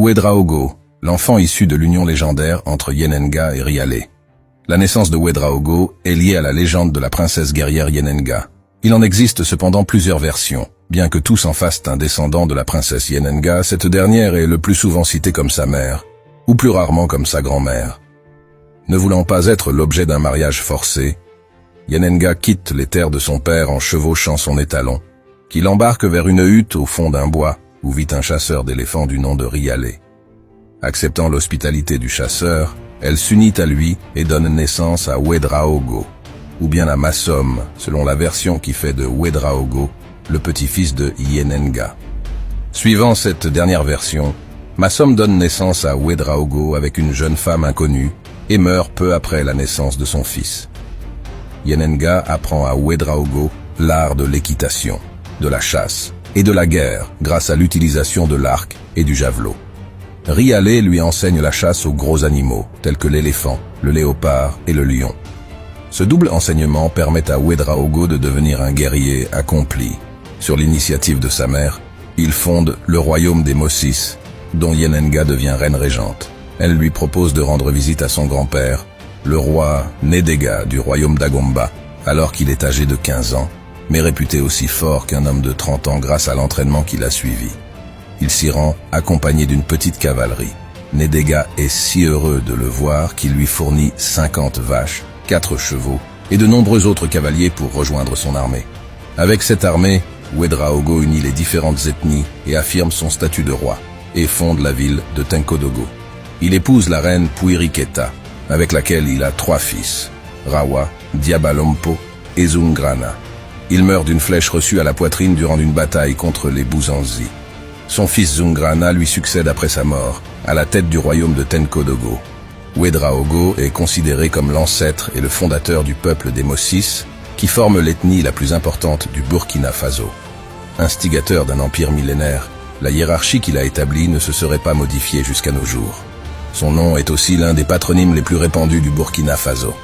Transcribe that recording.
Ouedraogo, l'enfant issu de l'union légendaire entre Yenenga et Riale. La naissance de Ouedraogo est liée à la légende de la princesse guerrière Yenenga. Il en existe cependant plusieurs versions. Bien que tous en fassent un descendant de la princesse Yenenga, cette dernière est le plus souvent citée comme sa mère, ou plus rarement comme sa grand-mère. Ne voulant pas être l'objet d'un mariage forcé, Yenenga quitte les terres de son père en chevauchant son étalon, qui l'embarque vers une hutte au fond d'un bois où vit un chasseur d'éléphants du nom de Riale. Acceptant l'hospitalité du chasseur, elle s'unit à lui et donne naissance à Ouedraogo, ou bien à Massom, selon la version qui fait de Ouedraogo le petit-fils de Yenenga. Suivant cette dernière version, Massom donne naissance à Ouedraogo avec une jeune femme inconnue et meurt peu après la naissance de son fils. Yenenga apprend à Ouedraogo l'art de l'équitation, de la chasse et de la guerre grâce à l'utilisation de l'arc et du javelot. Riale lui enseigne la chasse aux gros animaux, tels que l'éléphant, le léopard et le lion. Ce double enseignement permet à Ouedraogo de devenir un guerrier accompli. Sur l'initiative de sa mère, il fonde le royaume des Mossis, dont Yenenga devient reine régente. Elle lui propose de rendre visite à son grand-père, le roi Nedega du royaume d'Agomba, alors qu'il est âgé de 15 ans, mais réputé aussi fort qu'un homme de 30 ans grâce à l'entraînement qu'il a suivi. Il s'y rend accompagné d'une petite cavalerie. Nedega est si heureux de le voir qu'il lui fournit 50 vaches, 4 chevaux et de nombreux autres cavaliers pour rejoindre son armée. Avec cette armée, Ouedraogo unit les différentes ethnies et affirme son statut de roi, et fonde la ville de Tenkodogo. Il épouse la reine Puiriketa, avec laquelle il a 3 fils, Rawa, Diabalompo et Zungrana. Il meurt d'une flèche reçue à la poitrine durant une bataille contre les Buzanzi. Son fils Zungrana lui succède après sa mort, à la tête du royaume de Tenkodogo. Ouedraogo est considéré comme l'ancêtre et le fondateur du peuple des Mossis, qui forme l'ethnie la plus importante du Burkina Faso. Instigateur d'un empire millénaire, la hiérarchie qu'il a établie ne se serait pas modifiée jusqu'à nos jours. Son nom est aussi l'un des patronymes les plus répandus du Burkina Faso.